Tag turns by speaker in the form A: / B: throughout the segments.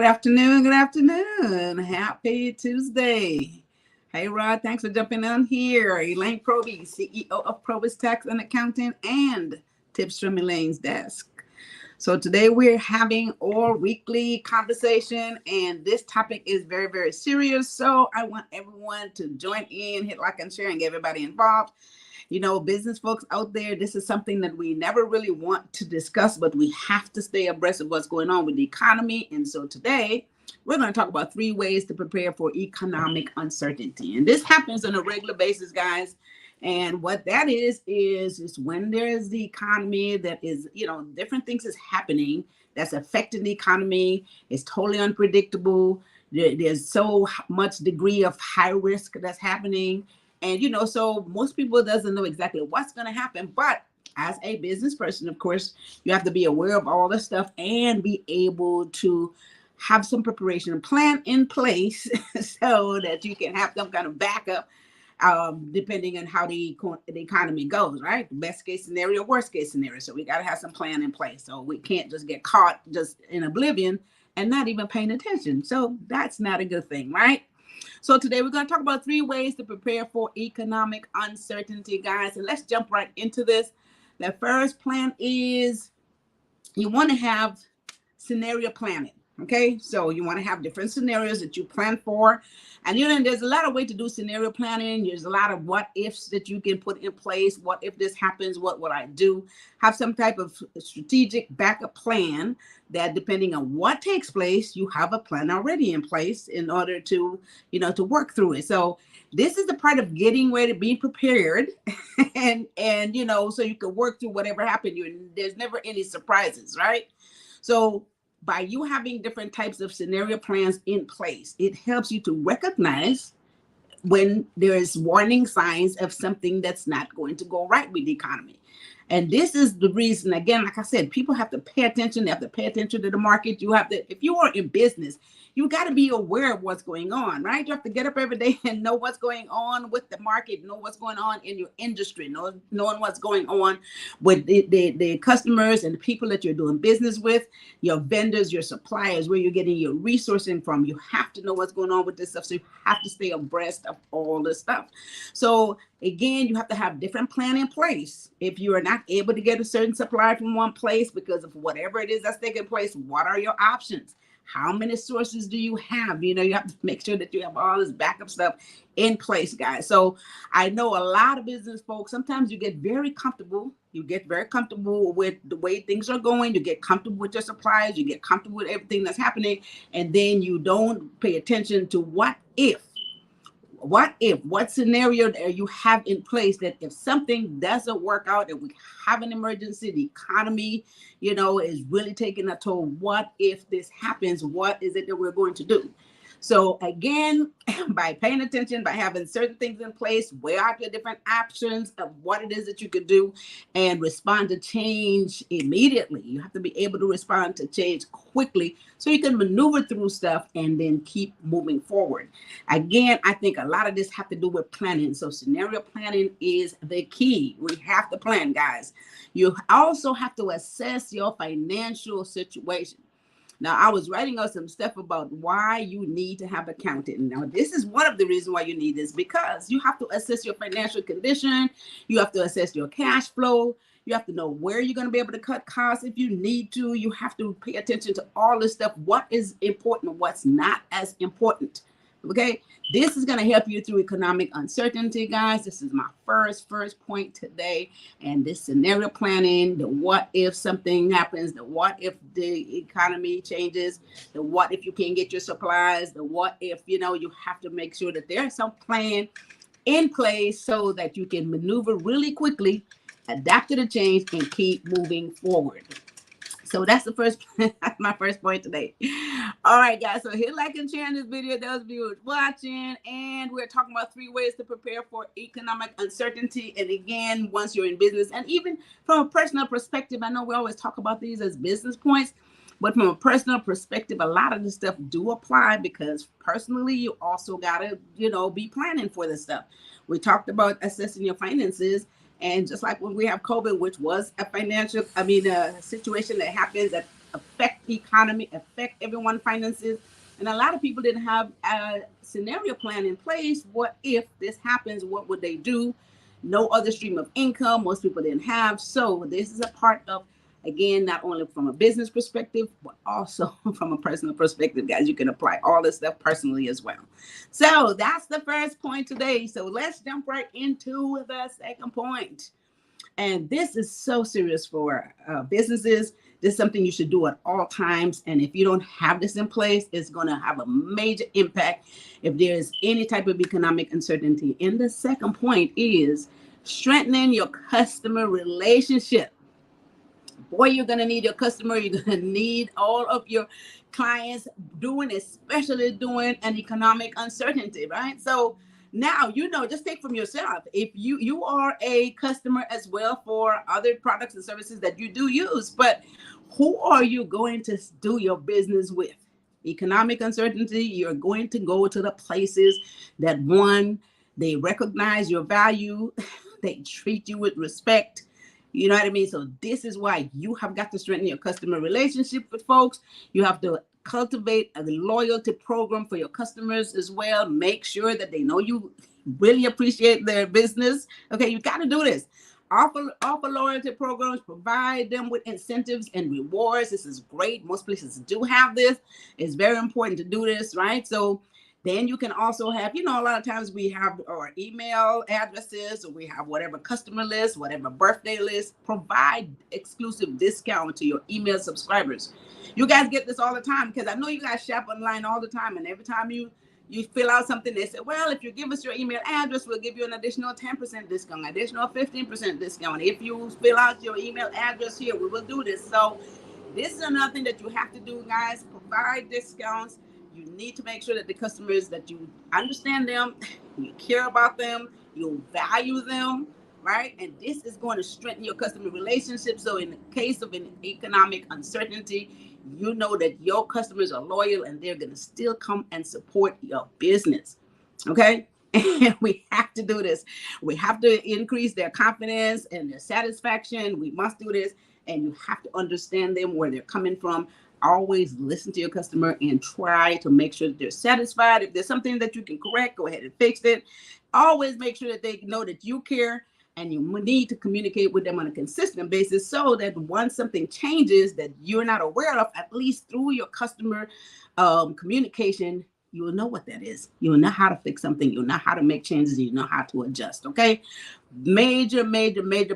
A: afternoon. Good afternoon. Happy Tuesday. Hey, Rod, thanks for jumping on here. Elaine PROBY'S, CEO of PROBY'S Tax and Accounting, and tips from Elaine's desk. So today we're having our weekly conversation, and this topic is very, very serious. So I want everyone to join in, hit like and share, and get everybody involved. You know, business folks out there, this is something that we never really want to discuss, but we have to stay abreast of what's going on with the economy. And so today we're going to talk about 3 ways to prepare for economic uncertainty. And this happens on a regular basis, guys. And what that is when there's the economy that is, different things is happening that's affecting the economy. It's totally unpredictable. There's so much degree of high risk that's happening. And, so most people doesn't know exactly what's going to happen. But as a business person, of course, you have to be aware of all this stuff and be able to have some preparation and plan in place so that you can have some kind of backup depending on how the economy goes, right? Best case scenario, worst case scenario. So we got to have some plan in place. So we can't just get caught just in oblivion and not even paying attention. So that's not a good thing, right? So today we're going to talk about 3 ways to prepare for economic uncertainty, guys. And let's jump right into this. The first plan is you want to have scenario planning. Okay, so you want to have different scenarios that you plan for. And there's a lot of ways to do scenario planning. There's a lot of what ifs that you can put in place. What if this happens? What would I do? Have some type of strategic backup plan that depending on what takes place, you have a plan already in place in order to, to work through it. So this is the part of getting ready, being prepared and so you can work through whatever happened. There's never any surprises, right? So by you having different types of scenario plans in place, it helps you to recognize when there is warning signs of something that's not going to go right with the economy. And this is the reason, again, like I said, people have to pay attention. They have to pay attention to the market. You have to, if you are in business, you got to be aware of what's going on, right? You have to get up every day and know what's going on with the market, know what's going on in your industry, knowing what's going on with the customers and the people that you're doing business with, your vendors, your suppliers, where you're getting your resourcing from. You have to know what's going on with this stuff. So you have to stay abreast of all this stuff. So again, you have to have different plan in place. If you are not able to get a certain supply from one place because of whatever it is that's taking place, what are your options? How many sources do you have? You have to make sure that you have all this backup stuff in place, guys. So I know a lot of business folks, sometimes you get very comfortable. You get very comfortable with the way things are going. You get comfortable with your supplies. You get comfortable with everything that's happening. And then you don't pay attention to what scenario you have in place that if something doesn't work out, if we have an emergency, the economy, is really taking a toll. What if this happens? What is it that we're going to do? So again, by paying attention, by having certain things in place, weigh out your different options of what it is that you could do and respond to change immediately. You have to be able to respond to change quickly so you can maneuver through stuff and then keep moving forward. Again, I think a lot of this have to do with planning. So scenario planning is the key. We have to plan, guys. You also have to assess your financial situation. Now, I was writing out some stuff about why you need to have accounting. Now, this is one of the reasons why you need this, because you have to assess your financial condition. You have to assess your cash flow. You have to know where you're going to be able to cut costs if you need to. You have to pay attention to all this stuff. What is important and what's not as important. Okay, this is going to help you through economic uncertainty, guys. This is my first point today. And this scenario planning, the what if something happens, the what if the economy changes, the what if you can't get your supplies, the what if, you have to make sure that there's some plan in place so that you can maneuver really quickly, adapt to the change, and keep moving forward. So that's my first point today. All right, guys. So hit like and share this video. Those of you who are watching, and we're talking about 3 ways to prepare for economic uncertainty. And again, once you're in business, and even from a personal perspective, I know we always talk about these as business points, but from a personal perspective, a lot of this stuff do apply because personally, you also gotta, be planning for this stuff. We talked about assessing your finances. And just like when we have COVID, which was a situation that happens that affect the economy, affect everyone's finances. And a lot of people didn't have a scenario plan in place. What if this happens? What would they do? No other stream of income. Most people didn't have. So this is a part of, again, not only from a business perspective, but also from a personal perspective, guys. You can apply all this stuff personally as well. So that's the first point today. So let's jump right into the second point. And this is so serious for businesses. This is something you should do at all times. And if you don't have this in place, it's going to have a major impact if there's any type of economic uncertainty. And the second point is strengthening your customer relationship. Boy, you're going to need your customer. You're going to need all of your clients especially during an economic uncertainty, right? So now, just take from yourself. If you are a customer as well for other products and services that you do use, but who are you going to do your business with? Economic uncertainty, you're going to go to the places that, one, they recognize your value, they treat you with respect. You know what I mean? So this is why you have got to strengthen your customer relationship with folks. You have to cultivate a loyalty program for your customers as well. Make sure that they know you really appreciate their business. Okay, you got to do this. Offer loyalty programs, provide them with incentives and rewards. This is great. Most places do have this. It's very important to do this, right? So then you can also have, a lot of times we have our email addresses, or we have whatever customer list, whatever birthday list. Provide exclusive discount to your email subscribers. You guys get this all the time, because I know you guys shop online all the time, and every time you fill out something, they say, well, if you give us your email address, we'll give you an additional 10% discount, additional 15% discount. If you fill out your email address here, we will do this. So this is another thing that you have to do, guys. Provide discounts. You need to make sure that the customers, that you understand them, you care about them, you value them, right? And this is going to strengthen your customer relationship. So in the case of an economic uncertainty, you know that your customers are loyal and they're going to still come and support your business. Okay? And we have to do this. We have to increase their confidence and their satisfaction. We must do this. And you have to understand them, where they're coming from. Always listen to your customer and try to make sure that they're satisfied. If there's something that you can correct, go ahead and fix it. Always make sure that they know that you care, and you need to communicate with them on a consistent basis, so that once something changes that you're not aware of, at least through your customer communication, you will know what that is. You will know how to fix something. You'll know how to make changes. You know how to adjust. Okay. Major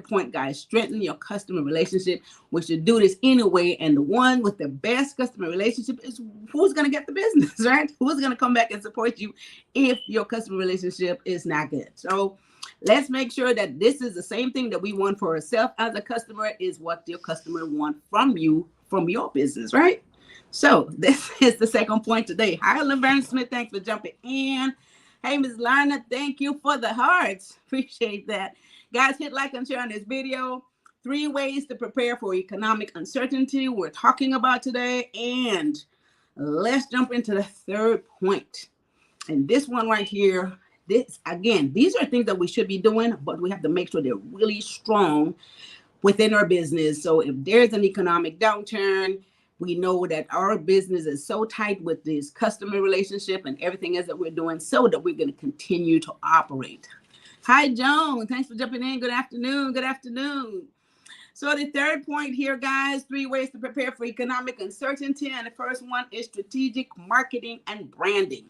A: point, guys. Strengthen your customer relationship. We should do this anyway. And the one with the best customer relationship is who's going to get the business, right? Who's going to come back and support you if your customer relationship is not good. So let's make sure that this is the same thing that we want for ourselves as a customer, is what your customer want from you, from your business, right? So this is the second point today. Hi, Laverne Smith. Thanks for jumping in. Hey, Ms. Lana, thank you for the hearts. Appreciate that. Guys, hit like and share on this video. 3 ways to prepare for economic uncertainty we're talking about today. And let's jump into the third point. And this one right here, these are things that we should be doing, but we have to make sure they're really strong within our business. So if there's an economic downturn, we know that our business is so tight with this customer relationship and everything else that we're doing, so that we're going to continue to operate. Hi, Joan. Thanks for jumping in. Good afternoon. Good afternoon. So the third point here, guys, 3 ways to prepare for economic uncertainty. And the first one is strategic marketing and branding.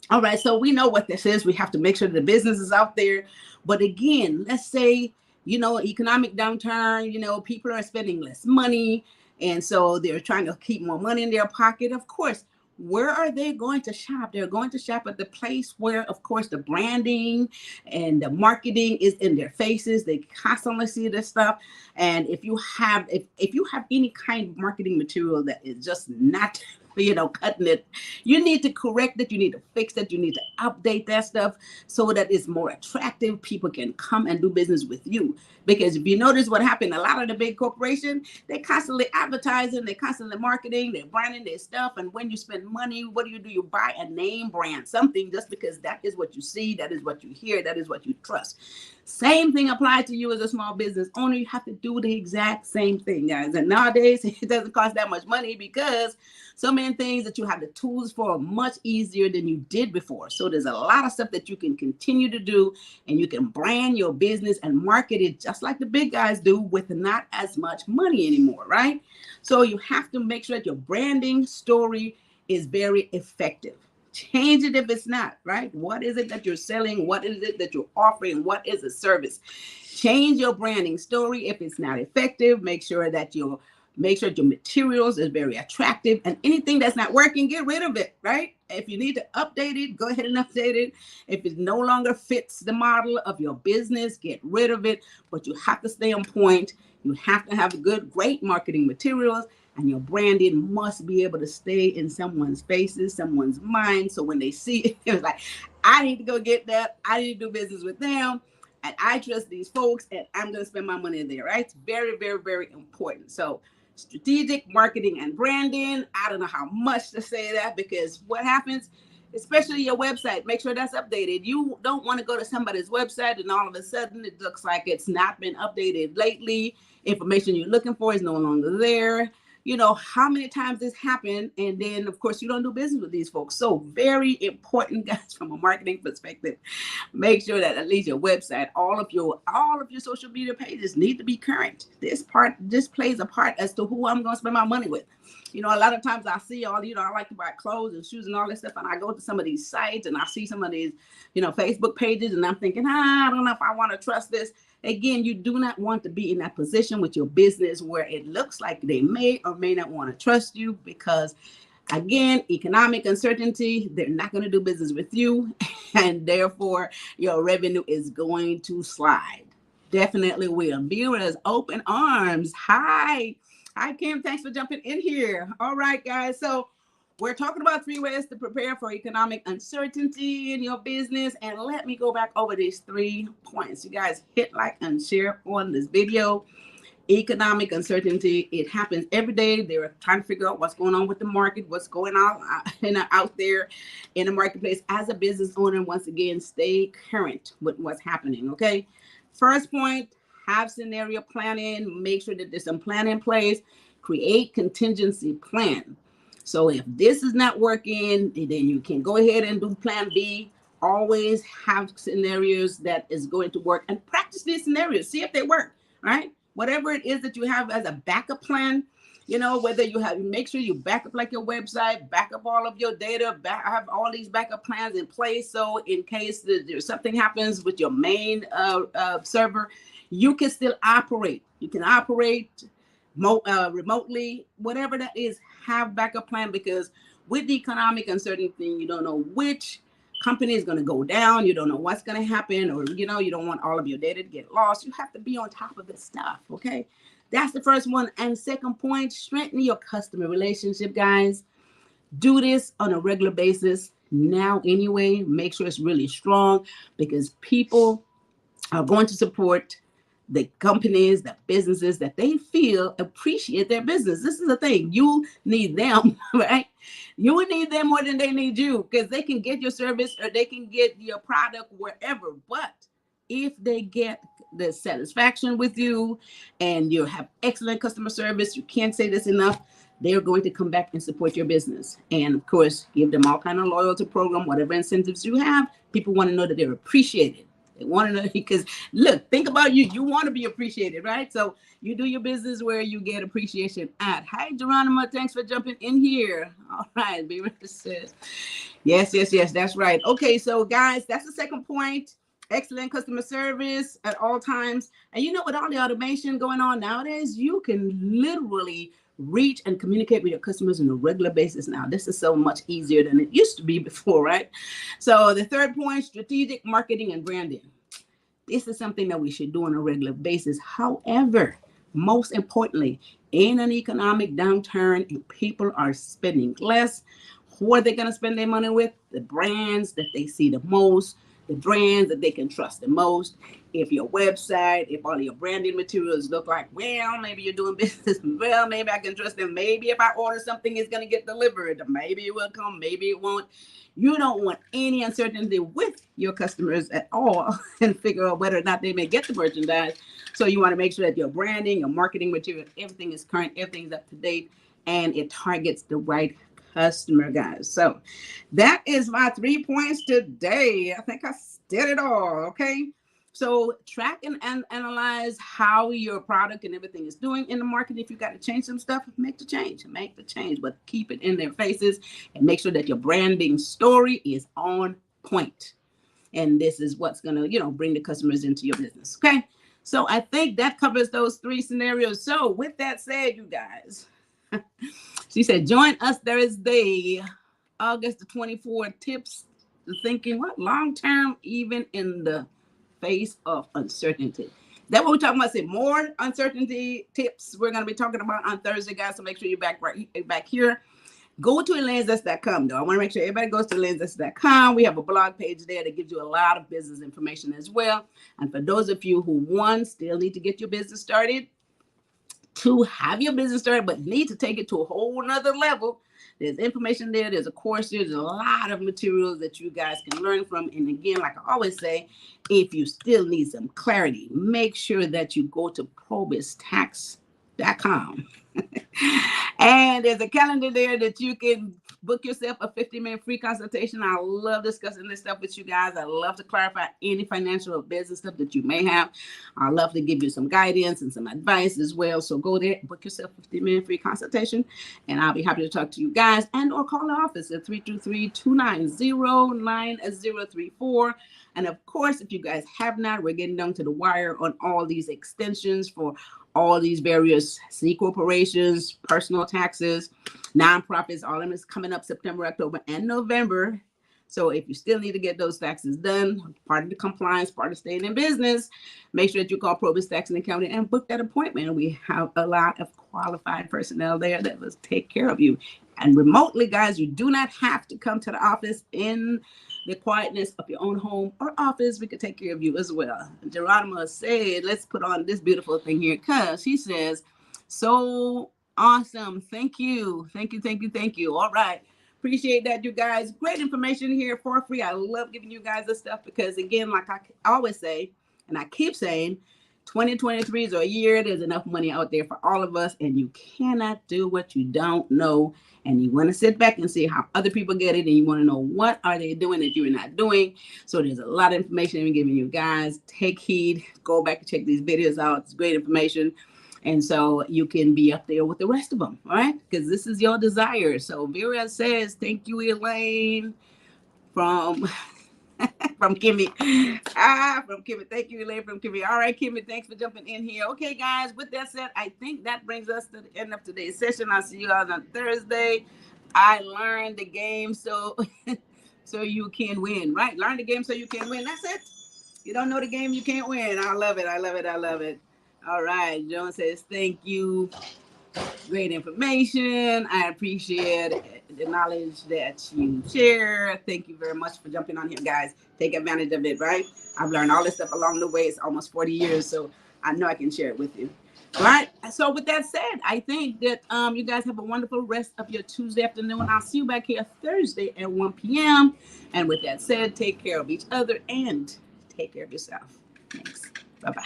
A: All right, so we know what this is. We have to make sure the business is out there. But again, let's say, economic downturn, people are spending less money. And so they're trying to keep more money in their pocket. Of course, where are they going to shop? They're going to shop at the place where, of course, the branding and the marketing is in their faces. They constantly see this stuff. And if you have any kind of marketing material that is just not cutting it. You need to correct it. You need to fix it. You need to update that stuff so that it's more attractive. People can come and do business with you. Because if you notice what happened, a lot of the big corporations, they constantly advertising, they constantly marketing, they're branding their stuff. And when you spend money, what do? You buy a name brand, something just because that is what you see, that is what you hear, that is what you trust. Same thing applies to you as a small business owner. You have to do the exact same thing, guys. And nowadays, it doesn't cost that much money because so many things that you have the tools for are much easier than you did before. So there's a lot of stuff that you can continue to do, and you can brand your business and market it just like the big guys do with not as much money anymore, right? So you have to make sure that your branding story is very effective. Change it if it's not, right? What is it that you're selling? What is it that you're offering? What is the service? Change your branding story if it's not effective. Make sure that your materials is very attractive, and anything that's not working, get rid of it, right? If you need to update it, go ahead and update it. If it no longer fits the model of your business, get rid of it. But you have to stay on point. You have to have great marketing materials, and your branding must be able to stay in someone's faces, someone's mind. So when they see it, it's like, I need to go get that. I need to do business with them. And I trust these folks, and I'm going to spend my money there, right? It's very, very, very important. So strategic marketing and branding. I don't know how much to say that, because what happens, especially your website, make sure that's updated. You don't want to go to somebody's website and all of a sudden it looks like it's not been updated lately. Information you're looking for is no longer there. How many times this happened, and then of course you don't do business with these folks. So very important, guys, from a marketing perspective. Make sure that at least your website, all of your social media pages need to be current. This plays a part as to who I'm going to spend my money with. A lot of times I see I like to buy clothes and shoes and all this stuff, and I go to some of these sites and I see some of these, Facebook pages, and I'm thinking, I don't know if I want to trust this. Again, you do not want to be in that position with your business where it looks like they may or may not want to trust you, because again, economic uncertainty, they're not going to do business with you, and therefore your revenue is going to slide. Definitely will. Viewers, open arms. Hi, Kim. Thanks for jumping in here. All right, guys. So we're talking about 3 ways to prepare for economic uncertainty in your business. And let me go back over these 3 points. You guys hit like and share on this video. Economic uncertainty, it happens every day. They're trying to figure out what's going on with the market, what's going on out there in the marketplace. As a business owner, once again, stay current with what's happening, okay? First point, have scenario planning. Make sure that there's some plan in place. Create contingency plan. So if this is not working, then you can go ahead and do plan B. Always have scenarios that is going to work, and practice these scenarios. See if they work, right? Whatever it is that you have as a backup plan, whether make sure you back up like your website, back up all of your data, have all these backup plans in place. So in case there's something happens with your main server, you can still operate. You can operate remotely, whatever that is. Have backup plan, because with the economic uncertainty, you don't know which company is going to go down. You don't know what's going to happen, or you don't want all of your data to get lost. You have to be on top of this stuff. Okay, that's the first one. And second point, strengthen your customer relationship, guys. Do this on a regular basis now anyway. Make sure it's really strong, because people are going to support the companies, the businesses that they feel appreciate their business. This is the thing. You need them, right? You need them more than they need you, because they can get your service or they can get your product wherever. But if they get the satisfaction with you and you have excellent customer service, you can't say this enough, they're going to come back and support your business. And of course, give them all kind of loyalty program, whatever incentives you have. People want to know that they're appreciated. They want to know, because look, think about you. You want to be appreciated, right? So you do your business where you get appreciation at. Hi, Geronimo. Thanks for jumping in here. All right. Yes, that's right. Okay, so guys, that's the second point. Excellent customer service at all times. And with all the automation going on nowadays, you can literally reach and communicate with your customers on a regular basis now. This is so much easier than it used to be before, right? So the third point, strategic marketing and branding. This is something that we should do on a regular basis. However, most importantly, in an economic downturn and people are spending less, who are they going to spend their money with? The brands that they see the most, the brands that they can trust the most. If your website, if all your branding materials look like, well, maybe you're doing business, well, maybe I can trust them. Maybe if I order something, it's going to get delivered. Maybe it will come, maybe it won't. You don't want any uncertainty with your customers at all and figure out whether or not they may get the merchandise. So you want to make sure that your branding, your marketing material, everything is current, everything's up to date, and it targets the right customer, guys. So that is my 3 points today. I think I did it all. Okay. So track and analyze how your product and everything is doing in the market. If you got to change some stuff, make the change, but keep it in their faces and make sure that your branding story is on point. And this is what's going to, bring the customers into your business. Okay. So I think that covers those 3 scenarios. So with that said, you guys, she said, join us Thursday, August the 24th, tips to thinking what long-term, even in the face of uncertainty. That's what we're talking about. Say more uncertainty tips we're going to be talking about on Thursday, guys. So make sure you're back here. Go to Elaine'sDesk.com, though. I want to make sure everybody goes to Elaine'sDesk.com. We have a blog page there that gives you a lot of business information as well. And for those of you who, 1, still need to get your business started, 2, have your business started, but need to take it to a whole nother level, there's information there. There's a course there. There's a lot of materials that you guys can learn from. And again, like I always say, if you still need some clarity, make sure that you go to PROBY'S.com. And there's a calendar there that you can book yourself a 50-minute free consultation. I love discussing this stuff with you guys. I love to clarify any financial or business stuff that you may have. I love to give you some guidance and some advice as well. So go there, book yourself a 50-minute free consultation, and I'll be happy to talk to you guys, and or call the office at 323-290-9034. And of course, if you guys have not, we're getting down to the wire on all these extensions for all these various C corporations, personal taxes, nonprofits. All of them is coming up September, October, and November. So if you still need to get those taxes done, part of the compliance, part of staying in business, make sure that you call PROBY'S Tax and Accounting and book that appointment. We have a lot of qualified personnel there that will take care of you. And remotely, guys, you do not have to come to the office. In the quietness of your own home or office, we could take care of you as well. Geronimo said, let's put on this beautiful thing here, because she says, so awesome. Thank you. Thank you. Thank you. Thank you. All right. Appreciate that, you guys. Great information here for free. I love giving you guys this stuff because, again, like I always say, and I keep saying, 2023 is a year. There's enough money out there for all of us, and you cannot do what you don't know. And you want to sit back and see how other people get it, and you want to know what are they doing that you're not doing. So there's a lot of information I'm giving you guys. Take heed. Go back and check these videos out. It's great information. And so you can be up there with the rest of them, all right? Because this is your desire. So Vera says, thank you, Elaine, from Kimmy. From Kimmy. Thank you, Elaine, from Kimmy. All right, Kimmy, thanks for jumping in here. Okay, guys, with that said, I think that brings us to the end of today's session. I'll see you guys on Thursday. I learned the game so you can win, right? Learn the game so you can win. That's it. You don't know the game, you can't win. I love it. I love it. I love it. All right. Joan says, thank you. Great information. I appreciate the knowledge that you share. Thank you very much for jumping on here, guys. Take advantage of it, right? I've learned all this stuff along the way. It's almost 40 years, so I know I can share it with you. All right. So with that said, I think that you guys have a wonderful rest of your Tuesday afternoon. I'll see you back here Thursday at 1 p.m. And with that said, take care of each other and take care of yourself. Thanks. Bye-bye.